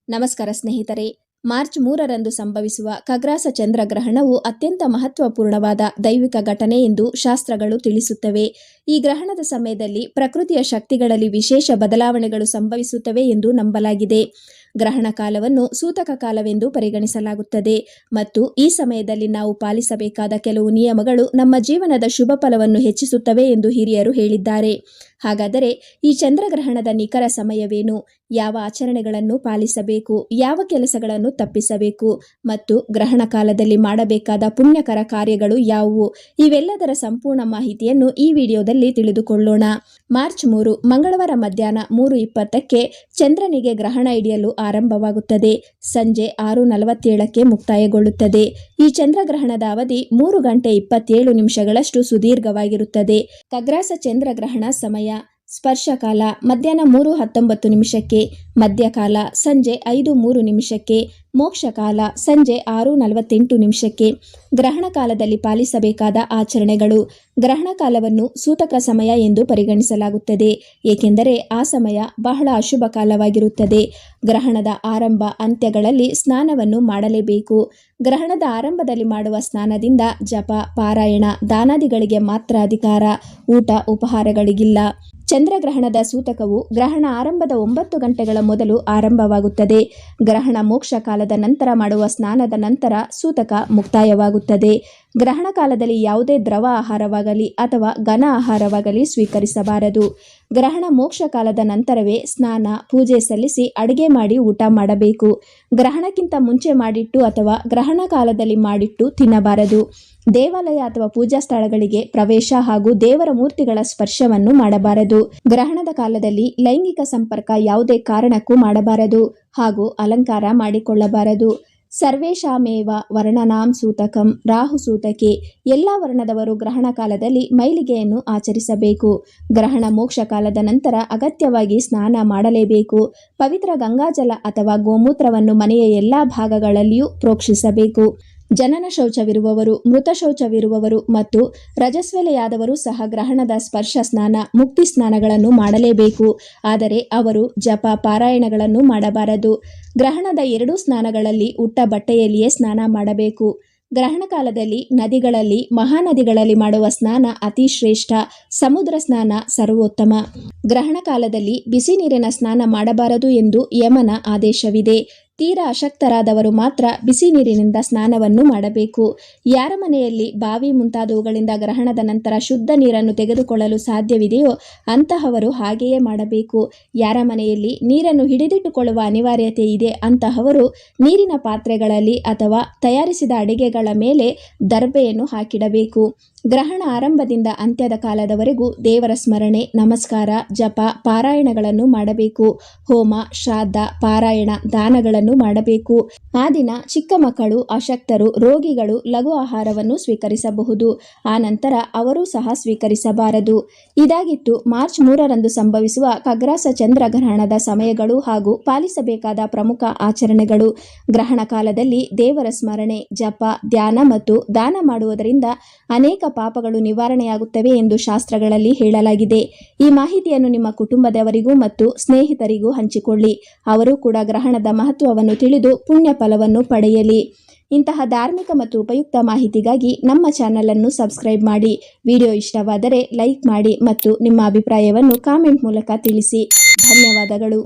ನಮಸ್ಕಾರ ಸ್ನೇಹಿತರೆ. ಮಾರ್ಚ್ 3ರಂದು ಸಂಭವಿಸುವ ಖಗ್ರಾಸ ಚಂದ್ರಗ್ರಹಣವು ಅತ್ಯಂತ ಮಹತ್ವಪೂರ್ಣವಾದ ದೈವಿಕ ಘಟನೆ ಎಂದು ಶಾಸ್ತ್ರಗಳು ತಿಳಿಸುತ್ತವೆ. ಈ ಗ್ರಹಣದ ಸಮಯದಲ್ಲಿ ಪ್ರಕೃತಿಯ ಶಕ್ತಿಗಳಲ್ಲಿ ವಿಶೇಷ ಬದಲಾವಣೆಗಳು ಸಂಭವಿಸುತ್ತವೆ ಎಂದು ನಂಬಲಾಗಿದೆ. ಗ್ರಹಣ ಕಾಲವನ್ನು ಸೂತಕ ಕಾಲವೆಂದು ಪರಿಗಣಿಸಲಾಗುತ್ತದೆ ಮತ್ತು ಈ ಸಮಯದಲ್ಲಿ ನಾವು ಪಾಲಿಸಬೇಕಾದ ಕೆಲವು ನಿಯಮಗಳು ನಮ್ಮ ಜೀವನದ ಶುಭ ಫಲವನ್ನು ಹೆಚ್ಚಿಸುತ್ತವೆ ಎಂದು ಹಿರಿಯರು ಹೇಳಿದ್ದಾರೆ. ಹಾಗಾದರೆ ಈ ಚಂದ್ರಗ್ರಹಣದ ನಿಖರ ಸಮಯವೇನು? ಯಾವ ಆಚರಣೆಗಳನ್ನು ಪಾಲಿಸಬೇಕು? ಯಾವ ಕೆಲಸಗಳನ್ನು ತಪ್ಪಿಸಬೇಕು? ಮತ್ತು ಗ್ರಹಣ ಕಾಲದಲ್ಲಿ ಮಾಡಬೇಕಾದ ಪುಣ್ಯಕರ ಕಾರ್ಯಗಳು ಯಾವುವು? ಇವೆಲ್ಲದರ ಸಂಪೂರ್ಣ ಮಾಹಿತಿಯನ್ನು ಈ ವಿಡಿಯೋದಲ್ಲಿ ತಿಳಿದುಕೊಳ್ಳೋಣ. ಮಾರ್ಚ್ 3 ಮಂಗಳವಾರ ಮಧ್ಯಾಹ್ನ 3:20ಕ್ಕೆ ಚಂದ್ರನಿಗೆ ಗ್ರಹಣ ಹಿಡಿಯಲು ಆರಂಭವಾಗುತ್ತದೆ. ಸಂಜೆ 6:47ಕ್ಕೆ ಮುಕ್ತಾಯಗೊಳ್ಳುತ್ತದೆ. ಈ ಚಂದ್ರಗ್ರಹಣದ ಅವಧಿ 3 ಗಂಟೆ 27 ನಿಮಿಷಗಳಷ್ಟು ಸುದೀರ್ಘವಾಗಿರುತ್ತದೆ. ಖಗ್ರಾಸ ಚಂದ್ರಗ್ರಹಣ ಸಮಯ: ಸ್ಪರ್ಶಕಾಲ ಮಧ್ಯಾಹ್ನ 3:19 ನಿಮಿಷಕ್ಕೆ, ಮಧ್ಯಕಾಲ ಸಂಜೆ 5:03 ನಿಮಿಷಕ್ಕೆ, ಮೋಕ್ಷಕಾಲ ಸಂಜೆ 6:48 ನಿಮಿಷಕ್ಕೆ. ಗ್ರಹಣ ಕಾಲದಲ್ಲಿ ಪಾಲಿಸಬೇಕಾದ ಆಚರಣೆಗಳು: ಗ್ರಹಣ ಕಾಲವನ್ನು ಸೂತಕ ಸಮಯ ಎಂದು ಪರಿಗಣಿಸಲಾಗುತ್ತದೆ, ಏಕೆಂದರೆ ಆ ಸಮಯ ಬಹಳ ಅಶುಭ ಕಾಲವಾಗಿರುತ್ತದೆ. ಗ್ರಹಣದ ಆರಂಭ ಅಂತ್ಯಗಳಲ್ಲಿ ಸ್ನಾನವನ್ನು ಮಾಡಲೇಬೇಕು. ಗ್ರಹಣದ ಆರಂಭದಲ್ಲಿ ಮಾಡುವ ಸ್ನಾನದಿಂದ ಜಪ, ಪಾರಾಯಣ, ದಾನಾದಿಗಳಿಗೆ ಮಾತ್ರ ಅಧಿಕಾರ, ಊಟ ಉಪಹಾರಗಳಿಗಿಲ್ಲ. ಚಂದ್ರಗ್ರಹಣದ ಸೂತಕವು ಗ್ರಹಣ ಆರಂಭದ 9 ಗಂಟೆಗಳ ಮೊದಲು ಆರಂಭವಾಗುತ್ತದೆ. ಗ್ರಹಣ ಮೋಕ್ಷ ಕಾಲದ ನಂತರ ಮಾಡುವ ಸ್ನಾನದ ನಂತರ ಸೂತಕ ಮುಕ್ತಾಯವಾಗುತ್ತದೆ. ಗ್ರಹಣ ಕಾಲದಲ್ಲಿ ಯಾವುದೇ ದ್ರವ ಆಹಾರವಾಗಲಿ ಅಥವಾ ಘನ ಆಹಾರವಾಗಲಿ ಸ್ವೀಕರಿಸಬಾರದು. ಗ್ರಹಣ ಮೋಕ್ಷ ಕಾಲದ ನಂತರವೇ ಸ್ನಾನ, ಪೂಜೆ ಸಲ್ಲಿಸಿ ಅಡುಗೆ ಮಾಡಿ ಊಟ ಮಾಡಬೇಕು. ಗ್ರಹಣಕ್ಕಿಂತ ಮುಂಚೆ ಮಾಡಿಟ್ಟು ಅಥವಾ ಗ್ರಹಣ ಕಾಲದಲ್ಲಿ ಮಾಡಿಟ್ಟು ತಿನ್ನಬಾರದು. ದೇವಾಲಯ ಅಥವಾ ಪೂಜಾ ಸ್ಥಳಗಳಿಗೆ ಪ್ರವೇಶ ಹಾಗೂ ದೇವರ ಮೂರ್ತಿಗಳ ಸ್ಪರ್ಶವನ್ನು ಮಾಡಬಾರದು. ಗ್ರಹಣದ ಕಾಲದಲ್ಲಿ ಲೈಂಗಿಕ ಸಂಪರ್ಕ ಯಾವುದೇ ಕಾರಣಕ್ಕೂ ಮಾಡಬಾರದು ಹಾಗೂ ಅಲಂಕಾರ ಮಾಡಿಕೊಳ್ಳಬಾರದು. ಸರ್ವೇಷಾಮೇವ ವರ್ಣನಾಂ ಸೂತಕಂ ರಾಹು ಸೂತಕೆ. ಎಲ್ಲ ವರ್ಣದವರು ಗ್ರಹಣ ಕಾಲದಲ್ಲಿ ಮೈಲಿಗೆಯನ್ನು ಆಚರಿಸಬೇಕು. ಗ್ರಹಣ ಮೋಕ್ಷ ಕಾಲದ ನಂತರ ಅಗತ್ಯವಾಗಿ ಸ್ನಾನ ಮಾಡಲೇಬೇಕು. ಪವಿತ್ರ ಗಂಗಾಜಲ ಅಥವಾ ಗೋಮೂತ್ರವನ್ನು ಮನೆಯ ಎಲ್ಲ ಭಾಗಗಳಲ್ಲಿಯೂ ಪ್ರೋಕ್ಷಿಸಬೇಕು. ಜನನ ಶೌಚವಿರುವವರು, ಮೃತ ಶೌಚವಿರುವವರು ಮತ್ತು ರಜಸ್ವಲೆಯಾದವರು ಸಹ ಗ್ರಹಣದ ಸ್ಪರ್ಶ ಸ್ನಾನ, ಮುಕ್ತಿ ಸ್ನಾನಗಳನ್ನು ಮಾಡಲೇಬೇಕು. ಆದರೆ ಅವರು ಜಪ, ಪಾರಾಯಣಗಳನ್ನು ಮಾಡಬಾರದು. ಗ್ರಹಣದ 2 ಸ್ನಾನಗಳಲ್ಲಿ ಉಟ್ಟ ಬಟ್ಟೆಯಲ್ಲಿಯೇ ಸ್ನಾನ ಮಾಡಬೇಕು. ಗ್ರಹಣ ಕಾಲದಲ್ಲಿ ನದಿಗಳಲ್ಲಿ, ಮಹಾನದಿಗಳಲ್ಲಿ ಮಾಡುವ ಸ್ನಾನ ಅತಿ ಶ್ರೇಷ್ಠ. ಸಮುದ್ರ ಸ್ನಾನ ಸರ್ವೋತ್ತಮ. ಗ್ರಹಣ ಕಾಲದಲ್ಲಿ ಬಿಸಿ ನೀರಿನ ಸ್ನಾನ ಮಾಡಬಾರದು ಎಂದು ಯಮನ ಆದೇಶವಿದೆ. ತೀರಾ ಅಶಕ್ತರಾದವರು ಮಾತ್ರ ಬಿಸಿ ನೀರಿನಿಂದ ಸ್ನಾನವನ್ನು ಮಾಡಬೇಕು. ಯಾರ ಮನೆಯಲ್ಲಿ ಬಾವಿ ಮುಂತಾದವುಗಳಿಂದ ಗ್ರಹಣದ ನಂತರ ಶುದ್ಧ ನೀರನ್ನು ತೆಗೆದುಕೊಳ್ಳಲು ಸಾಧ್ಯವಿದೆಯೋ ಅಂತಹವರು ಹಾಗೆಯೇ ಮಾಡಬೇಕು. ಯಾರ ಮನೆಯಲ್ಲಿ ನೀರನ್ನು ಹಿಡಿದಿಟ್ಟುಕೊಳ್ಳುವ ಅನಿವಾರ್ಯತೆ ಇದೆ ಅಂತಹವರು ನೀರಿನ ಪಾತ್ರೆಗಳಲ್ಲಿ ಅಥವಾ ತಯಾರಿಸಿದ ಅಡಿಗೆಗಳ ಮೇಲೆ ದರ್ಬೆಯನ್ನು ಹಾಕಿಡಬೇಕು. ಗ್ರಹಣ ಆರಂಭದಿಂದ ಅಂತ್ಯದ ಕಾಲದವರೆಗೂ ದೇವರ ಸ್ಮರಣೆ, ನಮಸ್ಕಾರ, ಜಪ, ಪಾರಾಯಣಗಳನ್ನು ಮಾಡಬೇಕು. ಹೋಮ, ಶ್ರಾದ್ದ, ಪಾರಾಯಣ, ದಾನಗಳನ್ನು ಮಾಡಬೇಕು. ಆ ದಿನ ಚಿಕ್ಕ ಮಕ್ಕಳು, ಅಶಕ್ತರು, ರೋಗಿಗಳು ಲಘು ಆಹಾರವನ್ನು ಸ್ವೀಕರಿಸಬಹುದು. ಆ ನಂತರ ಅವರೂ ಸಹ ಸ್ವೀಕರಿಸಬಾರದು. ಇದಾಗಿತ್ತು ಮಾರ್ಚ್ 3ರಂದು ಸಂಭವಿಸುವ ಖಗ್ರಾಸ ಚಂದ್ರಗ್ರಹಣದ ಸಮಯಗಳು ಹಾಗೂ ಪಾಲಿಸಬೇಕಾದ ಪ್ರಮುಖ ಆಚರಣೆಗಳು. ಗ್ರಹಣ ಕಾಲದಲ್ಲಿ ದೇವರ ಸ್ಮರಣೆ, ಜಪ, ಧ್ಯಾನ ಮತ್ತು ದಾನ ಮಾಡುವುದರಿಂದ ಅನೇಕ ಪಾಪಗಳು ನಿವಾರಣೆಯಾಗುತ್ತವೆ ಎಂದು ಶಾಸ್ತ್ರಗಳಲ್ಲಿ ಹೇಳಲಾಗಿದೆ. ಈ ಮಾಹಿತಿಯನ್ನು ನಿಮ್ಮ ಕುಟುಂಬದವರಿಗೂ ಮತ್ತು ಸ್ನೇಹಿತರಿಗೂ ಹಂಚಿಕೊಳ್ಳಿ. ಅವರು ಕೂಡ ಗ್ರಹಣದ ಮಹತ್ವವನ್ನು ತಿಳಿದು ಪುಣ್ಯ ಫಲವನ್ನು ಪಡೆಯಲಿ. ಇಂತಹ ಧಾರ್ಮಿಕ ಮತ್ತು ಉಪಯುಕ್ತ ಮಾಹಿತಿಗಾಗಿ ನಮ್ಮ ಚಾನೆಲ್ ಅನ್ನು ಸಬ್ಸ್ಕ್ರೈಬ್ ಮಾಡಿ. ವಿಡಿಯೋ ಇಷ್ಟವಾದರೆ ಲೈಕ್ ಮಾಡಿ ಮತ್ತು ನಿಮ್ಮ ಅಭಿಪ್ರಾಯವನ್ನು ಕಾಮೆಂಟ್ ಮೂಲಕ ತಿಳಿಸಿ. ಧನ್ಯವಾದಗಳು.